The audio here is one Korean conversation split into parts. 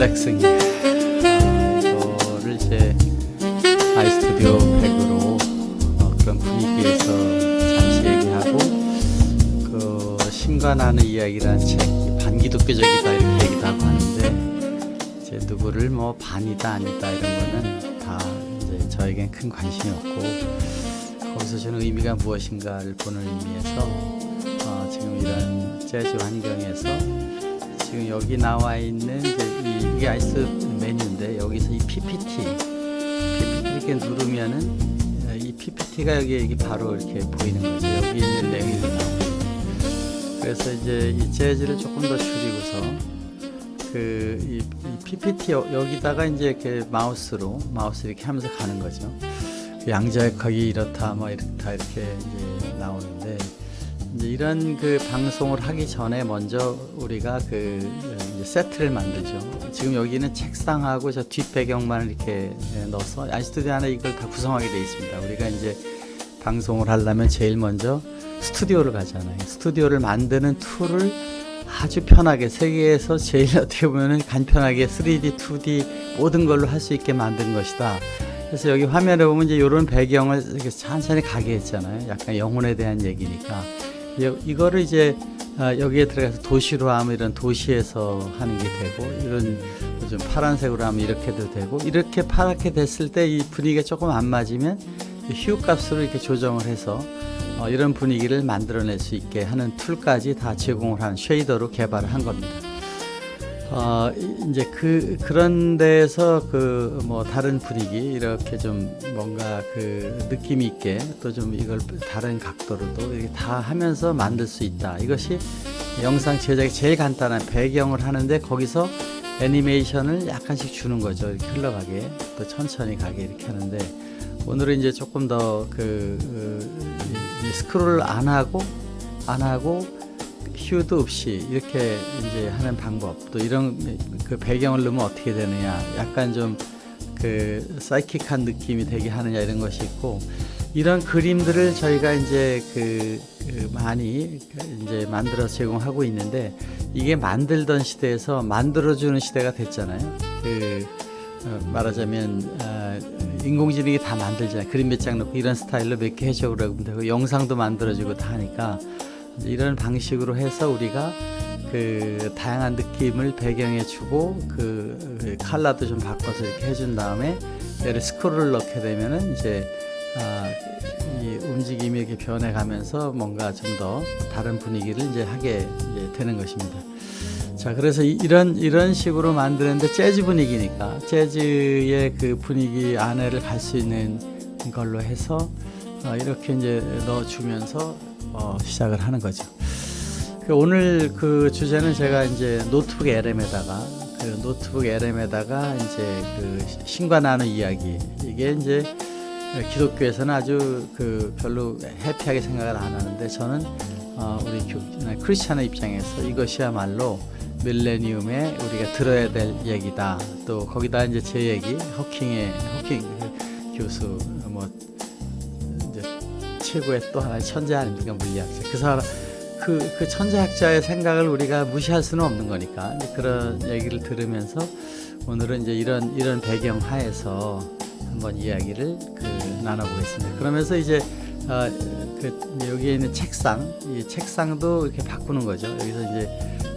릴렉싱 이거를 이제 아이스튜디오 100으로 그런 분위기에서 잠시 얘기하고 그 신과 나는 이야기라는 책 반기독교적이다 이렇게 얘기도 하고 하는데 이제 누구를 뭐 반이다 아니다 이런 거는 다 이제 저에겐 큰 관심이 없고 거기서 주는 의미가 무엇인가를 보는 의미에서 지금 이런 재즈 환경에서 지금 여기 나와 있는 이게 아이스 메뉴인데 여기서 이 PPT 이렇게 누르면은 이 PPT가 여기 바로 이렇게 보이는 거죠. 여기 있는 내용이 나오고. 그래서 이제 이 재즈를 조금 더 줄이고서 이 PPT 여기다가 이제 이렇게 마우스 이렇게 하면서 가는 거죠. 양자역학이 이렇다 뭐 이렇다 이렇게 이제 나오는데 이제 이런 그 방송을 하기 전에 먼저 우리가 이제 세트를 만들죠. 지금 여기는 책상하고 저 뒷배경만 이렇게 넣어서 아이스튜디오 안에 이걸 다 구성하게 되어 있습니다. 우리가 이제 방송을 하려면 제일 먼저 스튜디오를 가잖아요. 스튜디오를 만드는 툴을 아주 편하게 세계에서 제일 어떻게 보면 간편하게 3D, 2D 모든 걸로 할 수 있게 만든 것이다. 그래서 여기 화면에 보면 이제 이런 배경을 이렇게 천천히 가게 했잖아요. 약간 영혼에 대한 얘기니까. 이거를 이제 여기에 들어가서 도시로 하면 이런 도시에서 하는 게 되고 이런 좀 파란색으로 하면 이렇게도 되고 이렇게 파랗게 됐을 때 이 분위기가 조금 안 맞으면 휴 값으로 이렇게 조정을 해서 이런 분위기를 만들어낼 수 있게 하는 툴까지 다 제공을 한 쉐이더로 개발을 한 겁니다. 이제 그런 데서 뭐 다른 분위기 이렇게 좀 뭔가 느낌 있게 또 좀 이걸 다른 각도로도 이렇게 다 하면서 만들 수 있다. 이것이 영상 제작이 제일 간단한 배경을 하는데 거기서 애니메이션을 약간씩 주는 거죠. 이렇게 흘러가게 또 천천히 가게 이렇게 하는데 오늘은 이제 조금 더 스크롤을 안 하고 휴도 없이 이렇게 이제 하는 방법 또 이런 배경을 넣으면 어떻게 되느냐 약간 좀 사이킥한 느낌이 되게 하느냐 이런 것이 있고 이런 그림들을 저희가 이제 많이 이제 만들어서 제공하고 있는데 이게 만들던 시대에서 만들어주는 시대가 됐잖아요. 말하자면 인공지능이 다 만들잖아요. 그림 몇 장 넣고 이런 스타일로 몇 개 해줘 그러면 되고 영상도 만들어주고 다 하니까 이런 방식으로 해서 우리가 다양한 느낌을 배경에 주고 컬러도 좀 바꿔서 이렇게 해준 다음에 얘를 스크롤을 넣게 되면은 이제 이 움직임이 이렇게 변해가면서 뭔가 좀 더 다른 분위기를 이제 하게 이제 되는 것입니다. 자, 그래서 이런 식으로 만드는데 재즈 분위기니까 재즈의 분위기 안에를 갈 수 있는 걸로 해서 이렇게 이제 넣어주면서 시작을 하는 거죠. 오늘 주제는 제가 이제 노트북 LM에다가 이제 신과 나는 이야기 이게 이제 기독교에서는 아주 별로 해피하게 생각을 안 하는데 저는 우리 크리스찬의 입장에서 이것이야말로 밀레니움에 우리가 들어야 될 얘기다. 또 거기다 이제 제 얘기 호킹 교수 이제 최고의 또 하나의 천재 아닙니까 물리학자. 그 사람 그 천재학자의 생각을 우리가 무시할 수는 없는 거니까 그런 얘기를 들으면서 오늘은 이제 이런 배경 하에서 한번 이야기를 나눠보겠습니다. 그러면서 이제 여기에 있는 이 책상도 이렇게 바꾸는 거죠. 여기서 이제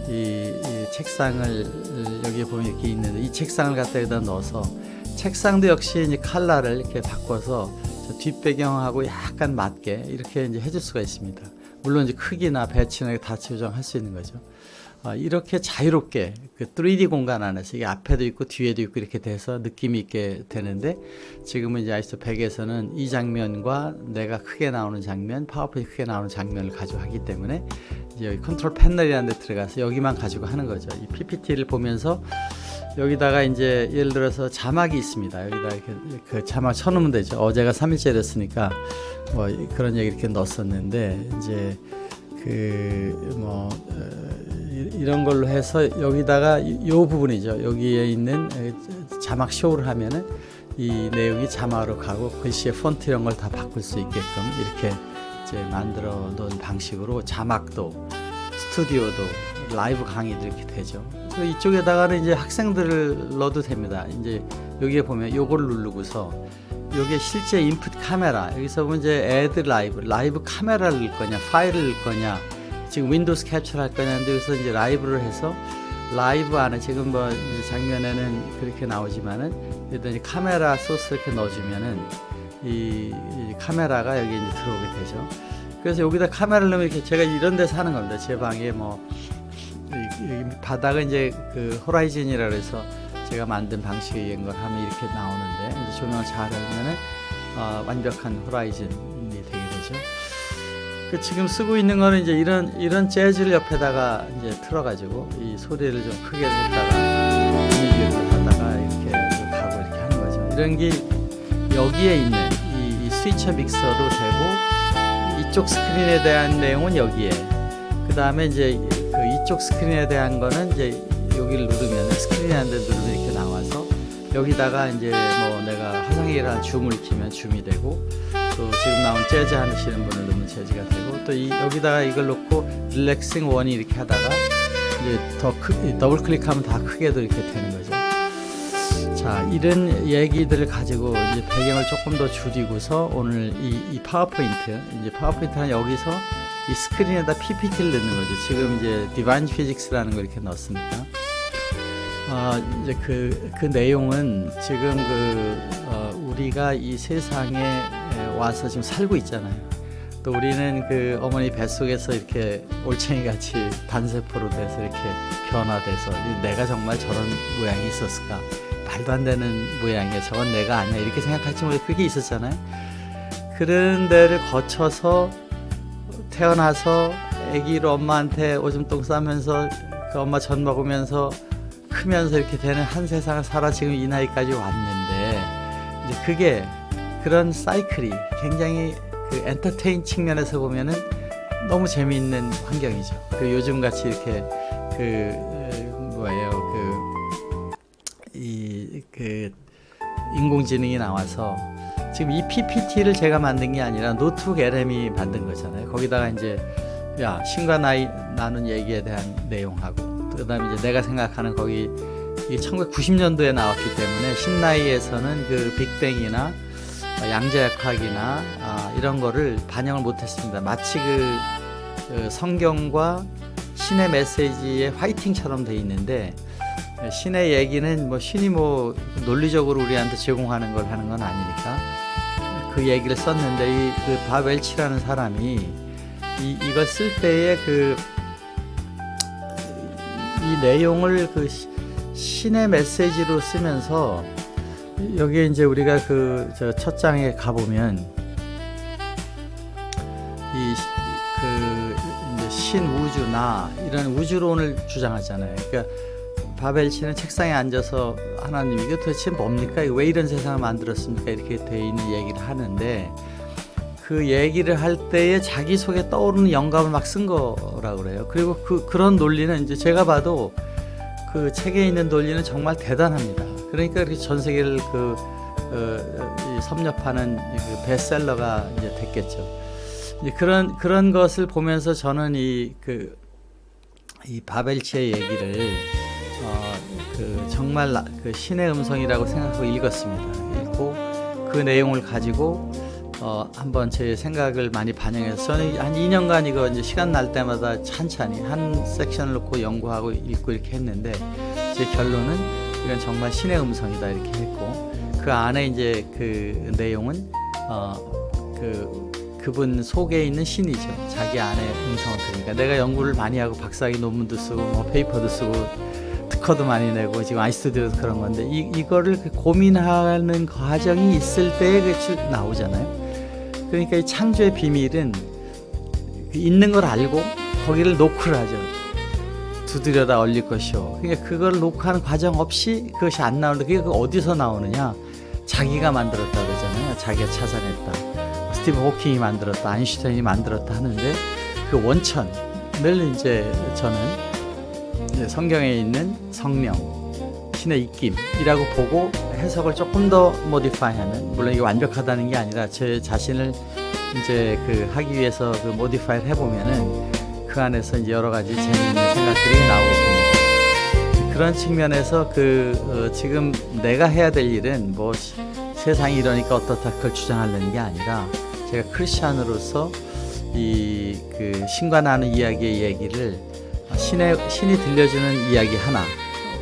이 책상을 여기에 보면 이렇게 있는데 이 책상을 갖다 여기다 넣어서 책상도 역시 이제 컬러를 이렇게 바꿔서 뒷배경하고 약간 맞게 이렇게 이제 해줄 수가 있습니다. 물론 이제 크기나 배치나 다 조정할 수 있는 거죠. 이렇게 자유롭게 3D 공간 안에서 이게 앞에도 있고 뒤에도 있고 이렇게 돼서 느낌이 있게 되는데 지금은 이제 아이스토 100에서는 이 장면과 내가 크게 나오는 장면, 파워포인트 크게 나오는 장면을 가지고 하기 때문에 이제 여기 컨트롤 패널이라는 데 들어가서 여기만 가지고 하는 거죠. 이 PPT를 보면서 여기다가 이제 예를 들어서 자막이 있습니다. 여기다 이렇게 자막 쳐놓으면 되죠. 어제가 3일째였으니까 뭐 그런 얘기 이렇게 넣었었는데 이제 이런 걸로 해서 여기다가 이 부분이죠. 여기에 있는 자막 쇼를 하면은 이 내용이 자막으로 가고 글씨의 폰트 이런 걸 다 바꿀 수 있게끔 이렇게 이제 만들어 놓은 방식으로 자막도 스튜디오도 라이브 강의도 이렇게 되죠. 이쪽에다가는 이제 학생들을 넣어도 됩니다. 이제 여기에 보면 요걸 누르고서 요게 실제 인풋 카메라, 여기서 보면 이제 애드 라이브 카메라를 넣을 거냐, 파일을 넣을 거냐, 지금 윈도우스 캡처를 할 거냐 하는데 여기서 이제 라이브를 해서 라이브 안에 지금 뭐 장면에는 그렇게 나오지만은 일단 카메라 소스 이렇게 넣어주면은 이 카메라가 여기 이제 들어오게 되죠. 그래서 여기다 카메라를 넣으면 이렇게 제가 이런 데서 하는 겁니다. 제 방에 뭐 바닥은 이제 그 호라이즌이라 그래서 제가 만든 방식에 의한 걸 하면 이렇게 나오는데 이제 조명을 잘 하면은 완벽한 호라이즌이 되게 되죠. 그 지금 쓰고 있는 거는 이제 이런 재즈를 옆에다가 이제 틀어가지고 이 소리를 좀 크게 했다가 분위기를 하다가 이렇게 가고 이렇게 하는 거죠. 이런 게 여기에 있는 이 스위처 믹서로 되고 이쪽 스크린에 대한 내용은 여기에. 그 다음에 이제 그 이쪽 스크린에 대한 거는 이제 여기를 누르면 스크린에 한 대 누르면 이렇게 나와서 여기다가 이제 뭐 내가 화상회의를 줌을 키면 줌이 되고 또 지금 나온 재즈 하시는 분을 넣으면 재즈가 되고 또 여기다가 이걸 놓고 릴렉싱 원이 이렇게 하다가 이제 더 더블 클릭하면 다 크게도 이렇게 되는 거죠. 자, 이런 얘기들을 가지고 이제 배경을 조금 더 줄이고서 오늘 이 파워포인트는 여기서 이 스크린에다 PPT를 넣는 거죠. 지금 이제 디바인 피직스라는 걸 이렇게 넣었으니까. 이제 그 내용은 지금 우리가 이 세상에 와서 지금 살고 있잖아요. 또 우리는 그 어머니 뱃속에서 이렇게 올챙이 같이 단세포로 돼서 이렇게 변화돼서 내가 정말 저런 모양이 있었을까? 말도 안 되는 모양이야. 저건 내가 아니야. 이렇게 생각할지 모르겠고 그게 있었잖아요. 그런 데를 거쳐서 태어나서 아기로 엄마한테 오줌똥 싸면서 그 엄마 젖 먹으면서 크면서 이렇게 되는 한 세상을 살아 지금 이 나이까지 왔는데 이제 그게 그런 사이클이 굉장히 그 엔터테인 측면에서 보면은 너무 재미있는 환경이죠. 그 요즘 같이 이렇게 그 인공지능이 나와서 지금 이 PPT를 제가 만든 게 아니라 노트북 LM이 만든 거잖아요. 거기다가 이제 신과 나이 나눈 얘기에 대한 내용하고 그다음에 이제 내가 생각하는 거기 이게 1990년도에 나왔기 때문에 신나이에서는 그 빅뱅이나 양자역학이나 이런 거를 반영을 못했습니다. 마치 그 성경과 신의 메시지의 화이팅처럼 돼 있는데 신의 얘기는 뭐 신이 뭐 논리적으로 우리한테 제공하는 걸 하는 건 아니니까 그 얘기를 썼는데 그 바벨치라는 사람이 이걸 쓸 때에 이 내용을 그 신의 메시지로 쓰면서 여기에 이제 우리가 저 첫 장에 가보면 이제 신, 우주, 나 이런 우주론을 주장하잖아요. 그러니까 바벨치는 책상에 앉아서 하나님 이게 도대체 뭡니까? 왜 이런 세상을 만들었습니까? 이렇게 돼 있는 얘기를 하는데 그 얘기를 할 때에 자기 속에 떠오르는 영감을 막 쓴 거라고 그래요. 그리고 그런 논리는 이제 제가 봐도 그 책에 있는 논리는 정말 대단합니다. 그러니까 이렇게 전 세계를 섭렵하는 그 베스트셀러가 이제 됐겠죠. 이제 그런 것을 보면서 저는 이 바벨치의 얘기를 정말 그 신의 음성이라고 생각하고 읽었습니다. 읽고 그 내용을 가지고 한번 제 생각을 많이 반영해서 저는 한 2년간 이거 이제 시간 날 때마다 찬찬히 한 섹션을 놓고 연구하고 읽고 이렇게 했는데 제 결론은 이건 정말 신의 음성이다 이렇게 했고 그 안에 이제 그 내용은 그분 속에 있는 신이죠. 자기 안에 음성을 들으니까 내가 연구를 많이 하고 박사학위 논문도 쓰고 뭐 페이퍼도 쓰고 특허도 많이 내고 지금 아이스튜디오도 그런 건데 이거를 고민하는 과정이 있을 때에 나오잖아요. 그러니까 이 창조의 비밀은 있는 걸 알고 거기를 노크를 하죠. 두드려다 얼릴 것이요. 그러니까 그걸 노크하는 과정 없이 그것이 안 나오는데 그게 어디서 나오느냐? 자기가 만들었다 그러잖아요. 자기가 찾아냈다. 스티븐 호킹이 만들었다. 아인슈타인이 만들었다 하는데 그 원천을 이제 저는 성경에 있는 성령, 신의 입김이라고 보고 해석을 조금 더 모디파이하는, 물론 이게 완벽하다는 게 아니라 제 자신을 이제 하기 위해서 모디파이를 해보면은 그 안에서 이제 여러 가지 재미있는 생각들이 나오게 됩니다. 그런 측면에서 지금 내가 해야 될 일은 뭐 세상이 이러니까 어떻다 그걸 주장하려는 게 아니라 제가 크리스찬으로서 신과 나는 이야기의 얘기를 신이 들려주는 이야기 하나,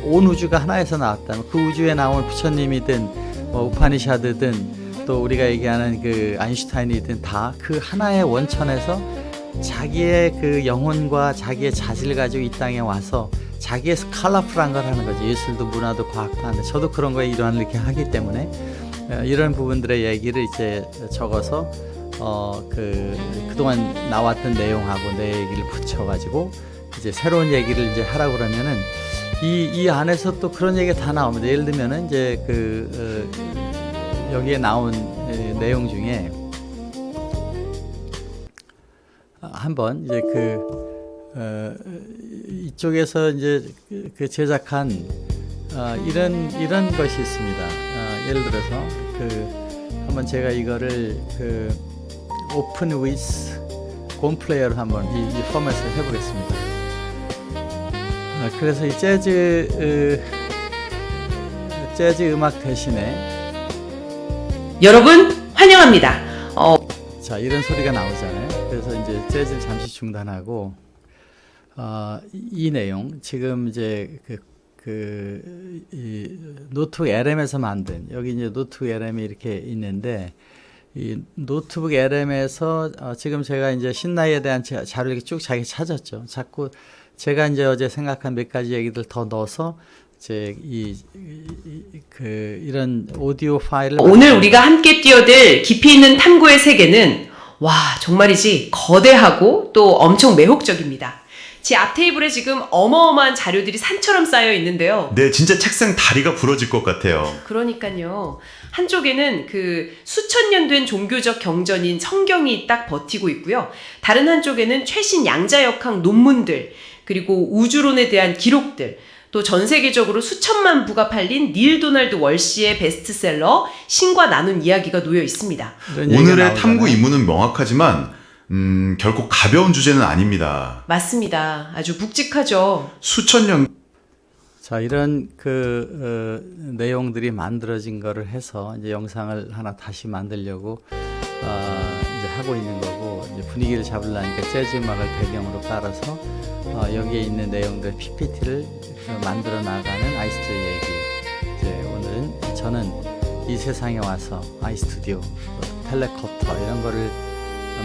온 우주가 하나에서 나왔다면 그 우주에 나온 부처님이든 뭐 우파니샤드든 또 우리가 얘기하는 아인슈타인이든 다 그 하나의 원천에서 자기의 그 영혼과 자기의 자질을 가지고 이 땅에 와서 자기의 컬러풀한 걸 하는 거죠. 예술도 문화도 과학도 하는데 저도 그런 거에 일환을 이렇게 하기 때문에 이런 부분들의 얘기를 이제 적어서 그동안 나왔던 내용하고 내 얘기를 붙여가지고 이제 새로운 얘기를 이제 하라고 그러면은 이 안에서 또 그런 얘기가 다 나옵니다. 예를 들면은 이제 여기에 나온 내용 중에 한번 이제 이쪽에서 이제 제작한 이런 것이 있습니다. 예를 들어서 한번 제가 이거를 오픈 위스 곰플레이어로 한번 이 포맷을 해보겠습니다. 그래서 이 재즈 음악 대신에 여러분 환영합니다. 자, 이런 소리가 나오잖아요. 그래서 이제 재즈를 잠시 중단하고 이 내용 지금 이제 이 노트북 LM에서 만든 여기 이제 노트북 LM이 이렇게 있는데 이 노트북 LM에서 지금 제가 이제 신나이에 대한 자료를 이렇게 쭉 자기 찾았죠. 자꾸 제가 이제 어제 생각한 몇 가지 얘기들 더 넣어서 이제 이런 오디오 파일을 오늘 우리가 함께 뛰어들 깊이 있는 탐구의 세계는 와 정말이지 거대하고 또 엄청 매혹적입니다. 제 앞 테이블에 지금 어마어마한 자료들이 산처럼 쌓여 있는데요. 네, 진짜 책상 다리가 부러질 것 같아요. 그러니까요. 한쪽에는 수천 년 된 종교적 경전인 성경이 딱 버티고 있고요. 다른 한쪽에는 최신 양자역학 논문들, 그리고 우주론에 대한 기록들, 또 전 세계적으로 수천만 부가 팔린 닐 도널드 월시의 베스트셀러 신과 나눈 이야기가 놓여 있습니다. 오늘의 탐구 임무는 명확하지만 결코 가벼운 주제는 아닙니다. 맞습니다. 아주 묵직하죠. 수천 년. 자, 이런 내용들이 만들어진 거를 해서 이제 영상을 하나 다시 만들려고 이제 하고 있는 거고, 이제 분위기를 잡으려니까 재즈 음악을 배경으로 깔아서 여기에 있는 내용들 PPT를 만들어 나가는 아이스튜디오 얘기. 이제 오늘은 저는 이 세상에 와서 아이스튜디오, 텔레콥터 이런 거를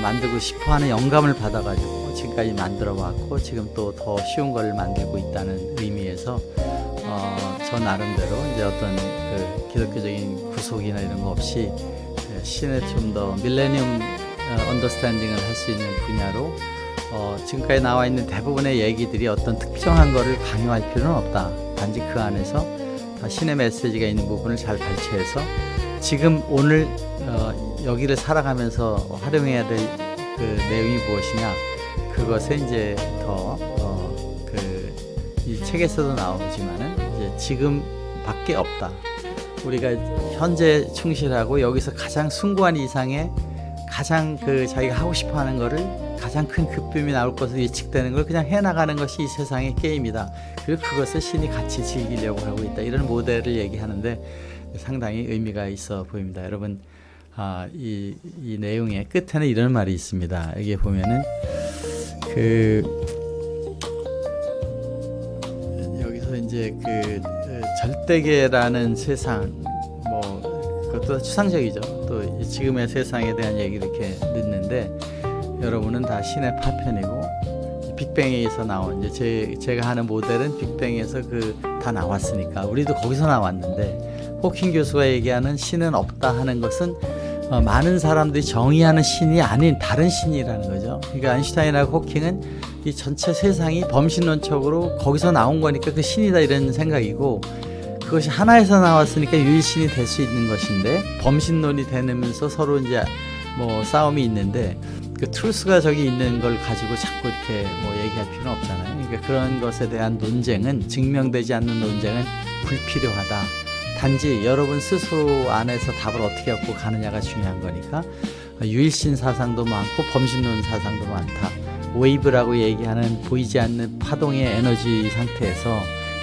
만들고 싶어하는 영감을 받아가지고 지금까지 만들어 왔고, 지금 또 더 쉬운 걸 만들고 있다는 의미에서 저 나름대로 이제 어떤 기독교적인 구속이나 이런 거 없이 신의 좀 더 밀레니엄 언더스탠딩을 할 수 있는 분야로 지금까지 나와 있는 대부분의 얘기들이 어떤 특정한 거를 강요할 필요는 없다. 단지 그 안에서 다 신의 메시지가 있는 부분을 잘 발췌해서 지금 오늘 여기를 살아가면서 활용해야 될 내용이 무엇이냐, 그것에 이제 더 이 책에서도 나오지만은 이제 지금밖에 없다. 우리가 현재 충실하고 여기서 가장 숭고한 이상의 가장 자기가 하고 싶어하는 거를 가장 큰 급빔이 나올 것으로 예측되는 걸 그냥 해나가는 것이 이 세상의 게임이다. 그리고 그것을 신이 같이 즐기려고 하고 있다. 이런 모델을 얘기하는데 상당히 의미가 있어 보입니다. 여러분, 이 내용의 끝에는 이런 말이 있습니다. 여기 보면은 여기서 이제 절대계라는 세상, 뭐 그것도 추상적이죠. 또 지금의 세상에 대한 얘기를 이렇게 듣는데, 여러분은 다 신의 파편이고 빅뱅에서 나온 이제 제가 하는 모델은 빅뱅에서 다 나왔으니까 우리도 거기서 나왔는데, 호킹 교수가 얘기하는 신은 없다 하는 것은 많은 사람들이 정의하는 신이 아닌 다른 신이라는 거죠. 그러니까 아인슈타인하고 호킹은 이 전체 세상이 범신론적으로 거기서 나온 거니까 그 신이다 이런 생각이고, 그것이 하나에서 나왔으니까 유일신이 될 수 있는 것인데, 범신론이 되면서 서로 이제 뭐 싸움이 있는데 그 트루스가 저기 있는 걸 가지고 자꾸 이렇게 뭐 얘기할 필요는 없잖아요. 그러니까 그런 것에 대한 논쟁은, 증명되지 않는 논쟁은 불필요하다. 단지 여러분 스스로 안에서 답을 어떻게 갖고 가느냐가 중요한 거니까, 유일신 사상도 많고 범신론 사상도 많다. 웨이브라고 얘기하는 보이지 않는 파동의 에너지 상태에서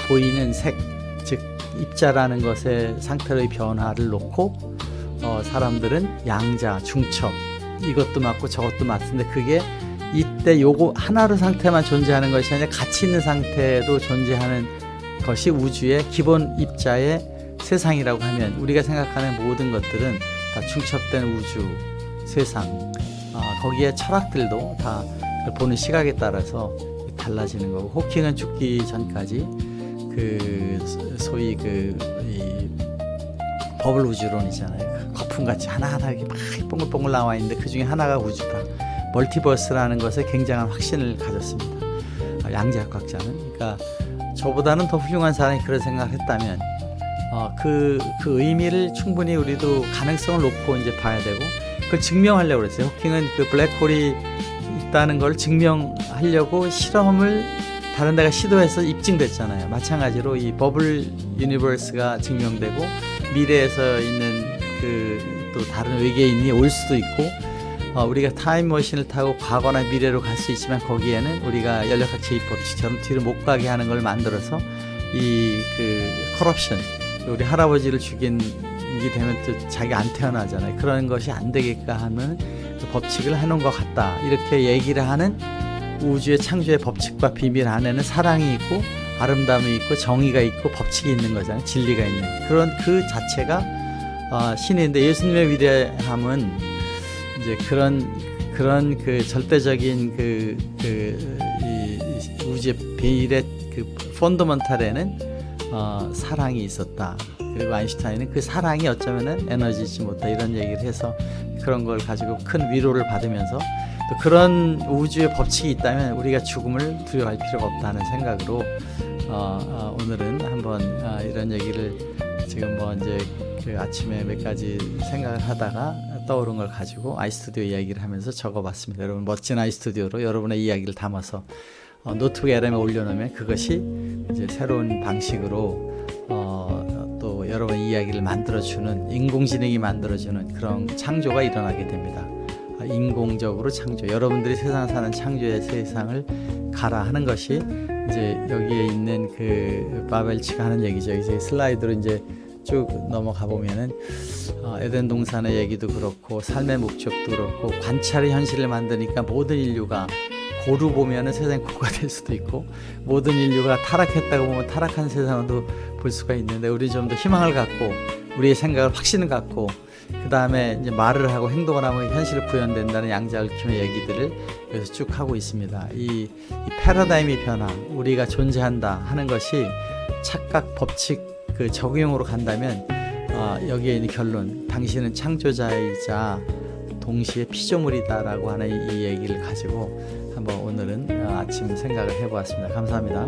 보이는 색, 즉 입자라는 것의 상태로의 변화를 놓고 사람들은 양자, 중첩 이것도 맞고 저것도 맞는데 그게 이때 요거 하나로 상태만 존재하는 것이 아니라 같이 있는 상태도 존재하는 것이 우주의 기본 입자의 세상이라고 하면 우리가 생각하는 모든 것들은 다 중첩된 우주, 세상, 거기에 철학들도 다 보는 시각에 따라서 달라지는 거고, 호킹은 죽기 전까지 그 소위 이 버블 우주론이잖아요. 거품같이 하나하나 이렇게 막 뽕글뽕글 나와 있는데 그 중에 하나가 우주다. 멀티버스라는 것에 굉장한 확신을 가졌습니다. 양자역학자는. 그러니까 저보다는 더 훌륭한 사람이 그런 생각을 했다면 그 의미를 충분히 우리도 가능성을 놓고 이제 봐야 되고 그걸 증명하려고 그랬어요. 호킹은 그 블랙홀이 있다는 걸 증명하려고 실험을 다른 데가 시도해서 입증됐잖아요. 마찬가지로 이 버블 유니버스가 증명되고 미래에서 있는 그 또 다른 외계인이 올 수도 있고 우리가 타임머신을 타고 과거나 미래로 갈 수 있지만 거기에는 우리가 연력학 제2법칙처럼 뒤로 못 가게 하는 걸 만들어서 이 그 커럽션, 우리 할아버지를 죽인 게 되면 또 자기가 안 태어나잖아요. 그런 것이 안 되게끔 하는 법칙을 해놓은 것 같다. 이렇게 얘기를 하는 우주의 창조의 법칙과 비밀 안에는 사랑이 있고 아름다움이 있고 정의가 있고 법칙이 있는 거잖아요. 진리가 있는 그런 그 자체가 신인데 예수님의 위대함은 이제 그런 그 절대적인 이 우주의 비밀의 그 펀더먼탈에는 사랑이 있었다. 그리고 아인슈타인은 그 사랑이 어쩌면은 에너지지 못하 이런 얘기를 해서 그런 걸 가지고 큰 위로를 받으면서 또 그런 우주의 법칙이 있다면 우리가 죽음을 두려워할 필요가 없다는 생각으로 오늘은 한번 이런 얘기를 지금 뭐 이제 그 아침에 몇 가지 생각을 하다가 떠오른 걸 가지고 아이스튜디오 이야기를 하면서 적어봤습니다. 여러분 멋진 아이스튜디오로 여러분의 이야기를 담아서 노트북 LM에 올려놓으면 그것이 이제 새로운 방식으로 또 여러분의 이야기를 만들어주는 인공지능이 만들어주는 그런 창조가 일어나게 됩니다. 인공적으로 창조, 여러분들이 세상 사는 창조의 세상을 가라 하는 것이 이제 여기에 있는 그 바벨치가 하는 얘기죠. 이제 슬라이드로 이제 쭉 넘어가 보면은 에덴 동산의 얘기도 그렇고 삶의 목적도 그렇고 관찰의 현실을 만드니까 모든 인류가 고루 보면은 세상이 고가 될 수도 있고 모든 인류가 타락했다고 보면 타락한 세상도 볼 수가 있는데 우리 좀 더 희망을 갖고 우리의 생각을 확신을 갖고 그 다음에 이제 말을 하고 행동을 하면 현실을 구현된다는 양자얽힘의 얘기들을 여기서 쭉 하고 있습니다. 이 패러다임의 변화, 우리가 존재한다 하는 것이 착각 법칙 그 적용으로 간다면 여기에 있는 결론, 당신은 창조자이자 동시에 피조물이다라고 하는 이 얘기를 가지고 한번 오늘은 아침 생각을 해보았습니다. 감사합니다.